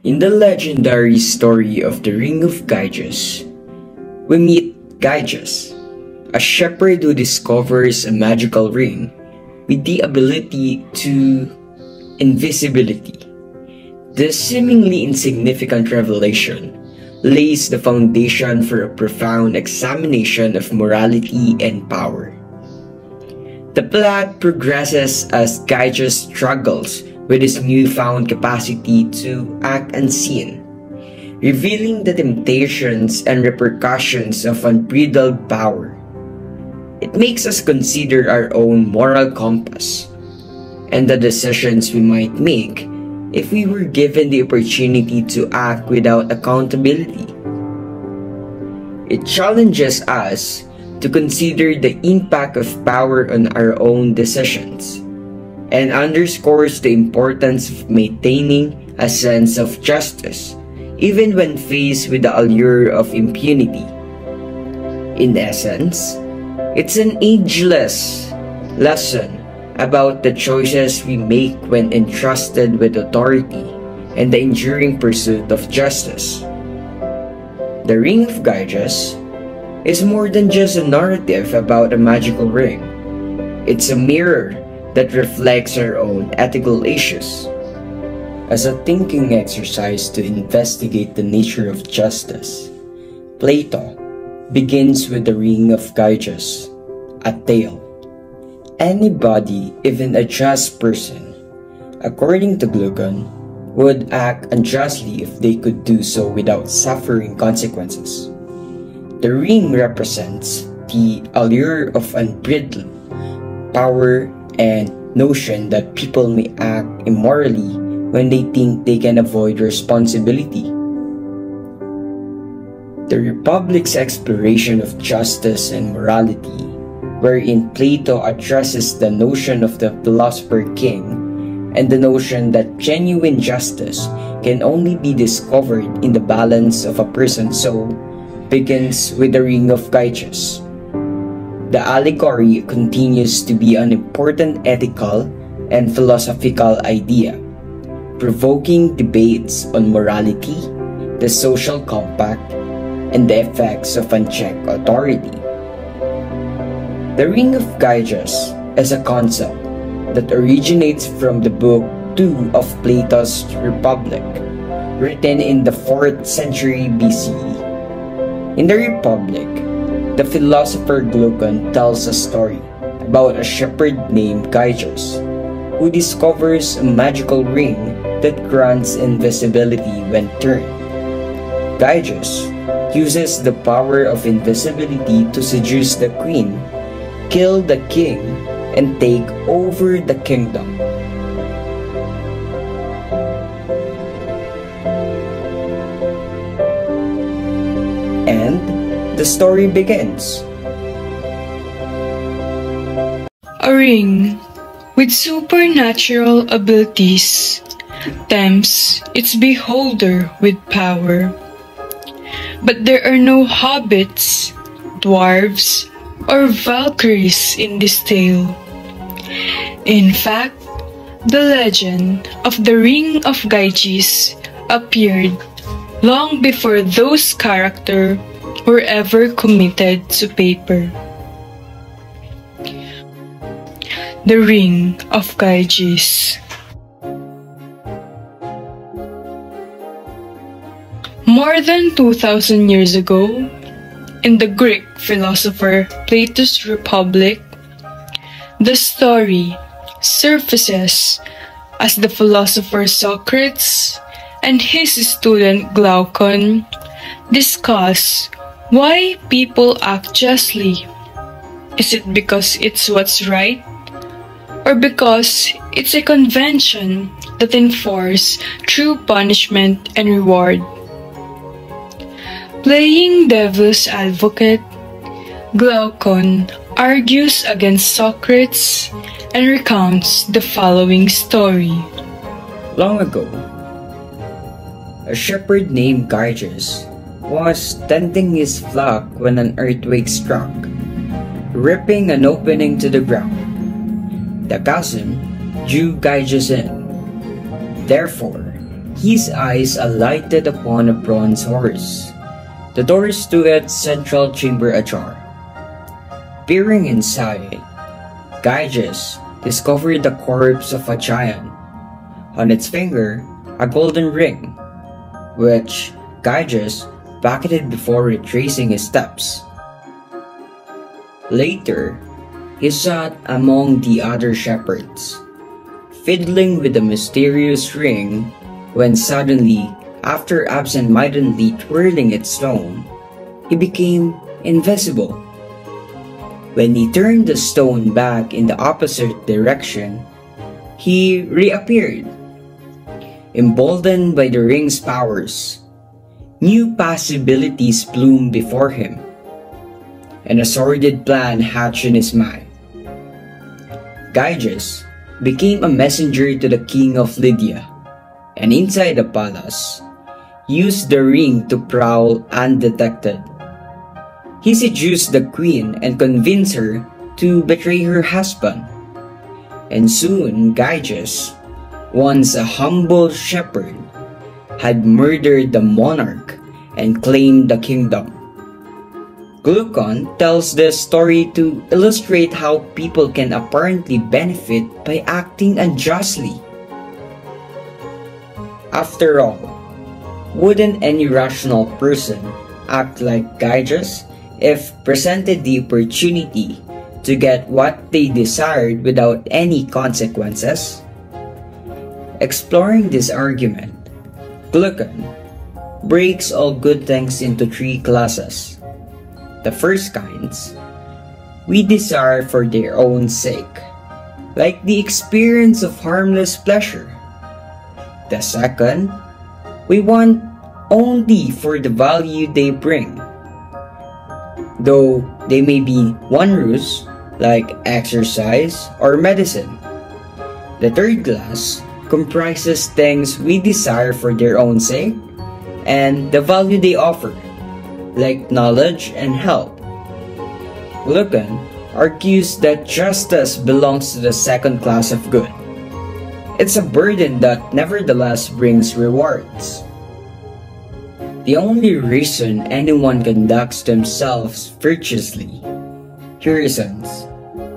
In the legendary story of the Ring of Gyges, we meet Gyges, a shepherd who discovers a magical ring with the ability to invisibility. This seemingly insignificant revelation lays the foundation for a profound examination of morality and power. The plot progresses as Gyges struggles with his newfound capacity to act unseen, revealing the temptations and repercussions of unbridled power. It makes us consider our own moral compass and the decisions we might make if we were given the opportunity to act without accountability. It challenges us to consider the impact of power on our own decisions, and underscores the importance of maintaining a sense of justice, even when faced with the allure of impunity. In essence, it's an ageless lesson about the choices we make when entrusted with authority and the enduring pursuit of justice. The Ring of Gyges is more than just a narrative about a magical ring. It's a mirror that reflects our own ethical issues. As a thinking exercise to investigate the nature of justice, Plato begins with the Ring of Gyges, a tale. Anybody, even a just person, according to Glaucon, would act unjustly if they could do so without suffering consequences. The ring represents the allure of unbridled power and notion that people may act immorally when they think they can avoid responsibility. The Republic's exploration of justice and morality, wherein Plato addresses the notion of the philosopher king and the notion that genuine justice can only be discovered in the balance of a person's soul, begins with the Ring of Gyges. The allegory continues to be an important ethical and philosophical idea, provoking debates on morality, the social compact, and the effects of unchecked authority. The Ring of Gyges is a concept that originates from the Book 2 of Plato's Republic, written in the 4th century BCE. In the Republic, the philosopher Glaucon tells a story about a shepherd named Gyges, who discovers a magical ring that grants invisibility when turned. Gyges uses the power of invisibility to seduce the queen, kill the king, and take over the kingdom. And the story begins. A ring with supernatural abilities tempts its beholder with power. But there are no hobbits, dwarves, or valkyries in this tale. In fact, the legend of the Ring of Gyges appeared long before those characters were ever committed to paper. The Ring of Gyges. More than 2,000 years ago, in the Greek philosopher Plato's Republic, the story surfaces as the philosopher Socrates and his student Glaucon discuss why people act justly. Is it because it's what's right? Or because it's a convention that enforces true punishment and reward? Playing devil's advocate, Glaucon argues against Socrates and recounts the following story. Long ago, a shepherd named Gyges was tending his flock when an earthquake struck, ripping an opening to the ground. The chasm drew Gyges in. Therefore, his eyes alighted upon a bronze horse, the doors to its central chamber ajar. Peering inside, Gyges discovered the corpse of a giant. On its finger, a golden ring, which Gyges pocketed before retracing his steps. Later, he sat among the other shepherds, fiddling with the mysterious ring when suddenly, after absent-mindedly twirling its stone, he became invisible. When he turned the stone back in the opposite direction, he reappeared. Emboldened by the ring's powers, new possibilities bloomed before him, and a sordid plan hatched in his mind. Gyges became a messenger to the king of Lydia, and inside the palace, used the ring to prowl undetected. He seduced the queen and convinced her to betray her husband, and soon Gyges, once a humble shepherd, had murdered the monarch and claimed the kingdom. Glaucon tells this story to illustrate how people can apparently benefit by acting unjustly. After all, wouldn't any rational person act like Gyges if presented the opportunity to get what they desired without any consequences? Exploring this argument, Glaucon breaks all good things into three classes. The first kinds, we desire for their own sake, like the experience of harmless pleasure. The second, we want only for the value they bring, though they may be onerous, like exercise or medicine. The third class comprises things we desire for their own sake and the value they offer, like knowledge and help. Glaucon argues that justice belongs to the second class of good. It's a burden that nevertheless brings rewards. The only reason anyone conducts themselves virtuously, he reasons,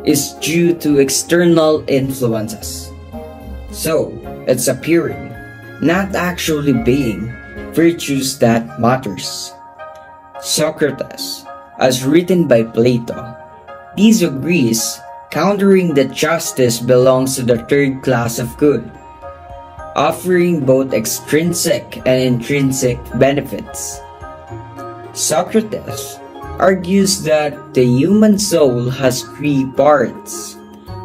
is due to external influences. So, it's appearing, not actually being, virtues that matters. Socrates, as written by Plato, disagrees, countering that justice belongs to the third class of good, offering both extrinsic and intrinsic benefits. Socrates argues that the human soul has three parts: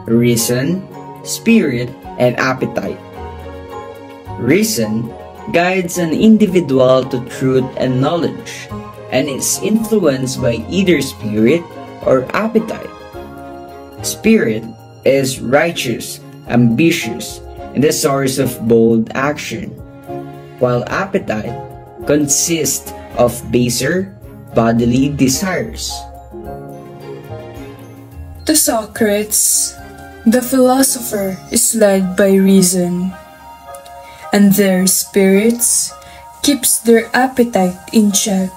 reason, spirit, and appetite. Reason guides an individual to truth and knowledge, and is influenced by either spirit or appetite. Spirit is righteous, ambitious, and the source of bold action, while appetite consists of baser bodily desires. To Socrates, the philosopher is led by reason, and their spirits keeps their appetite in check,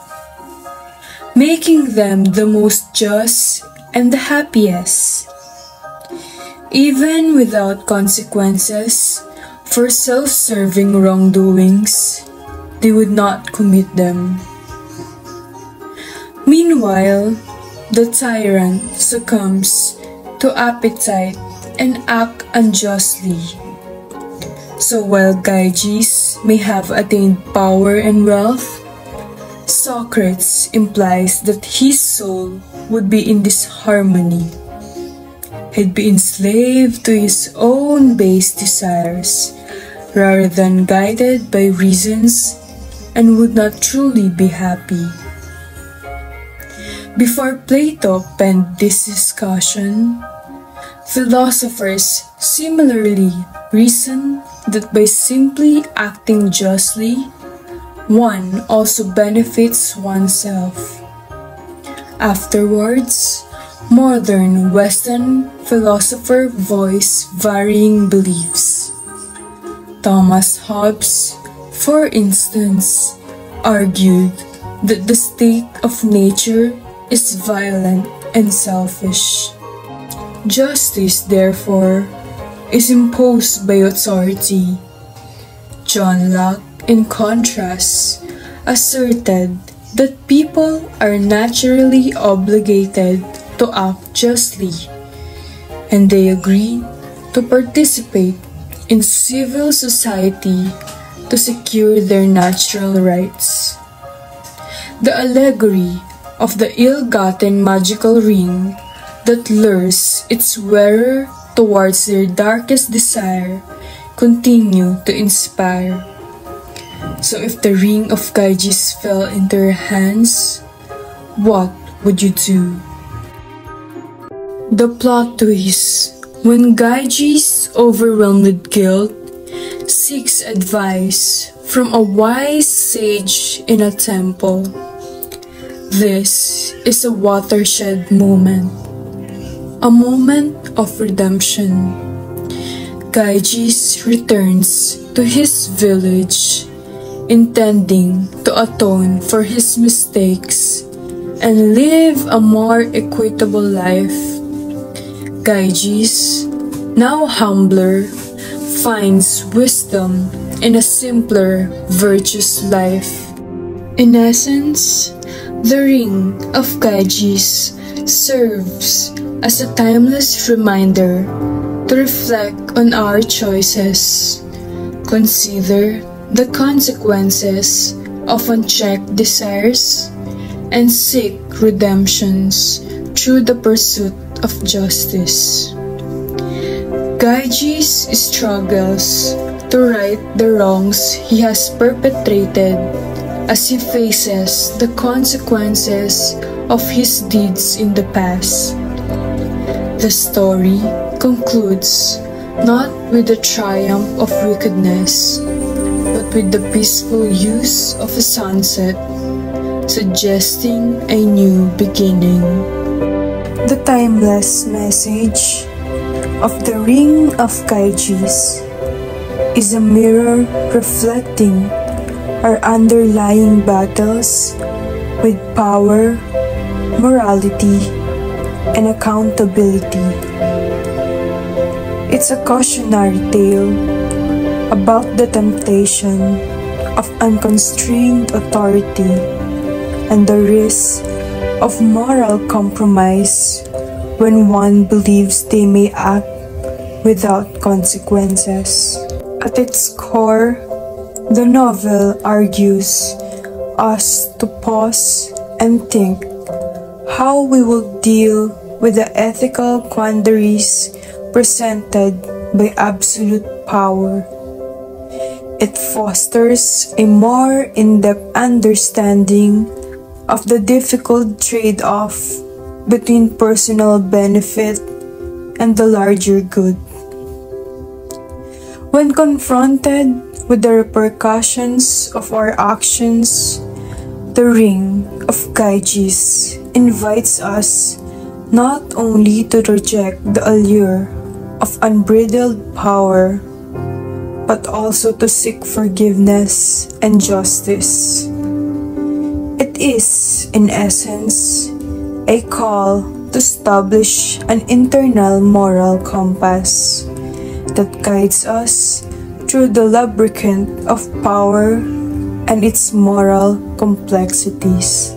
making them the most just and the happiest, even without consequences for self-serving wrongdoings. They would not commit them. Meanwhile, the tyrant succumbs to appetite and act unjustly. So while Gyges may have attained power and wealth, Socrates implies that his soul would be in disharmony. He'd be enslaved to his own base desires rather than guided by reasons, and would not truly be happy. Before Plato penned this discussion, philosophers similarly reasoned that by simply acting justly, one also benefits oneself. Afterwards, modern Western philosophers voice varying beliefs. Thomas Hobbes for instance, argued that the state of nature is violent and selfish. Justice, therefore, is imposed by authority. John Locke, in contrast, asserted that people are naturally obligated to act justly, and they agreed to participate in civil society to secure their natural rights. The allegory of the ill-gotten magical ring that lures its wearer towards their darkest desire continue to inspire. So if the ring of Gyges fell into your hands, what would you do? The plot twist: when Gyges, overwhelmed with guilt, seeks advice from a wise sage in a temple. This is a watershed moment, a moment of redemption. Gyges returns to his village, intending to atone for his mistakes and live a more equitable life. Gyges, now humbler, finds wisdom in a simpler, virtuous life. In essence, the ring of Gyges serves as a timeless reminder to reflect on our choices, consider the consequences of unchecked desires, and seek redemptions through the pursuit of justice. Gyges struggles to right the wrongs he has perpetrated as he faces the consequences of his deeds in the past. The story concludes not with the triumph of wickedness, but with the peaceful use of a sunset, suggesting a new beginning. The timeless message of the Ring of Gyges is a mirror reflecting our underlying battles with power, morality, and accountability. It's a cautionary tale about the temptation of unconstrained authority and the risk of moral compromise when one believes they may act without consequences. At its core, the novel argues us to pause and think how we will deal with the ethical quandaries presented by absolute power. It fosters a more in-depth understanding of the difficult trade-off between personal benefit and the larger good. When confronted with the repercussions of our actions, the Ring of Gyges invites us not only to reject the allure of unbridled power, but also to seek forgiveness and justice. It is, in essence, a call to establish an internal moral compass that guides us through the labyrinth of power and its moral complexities.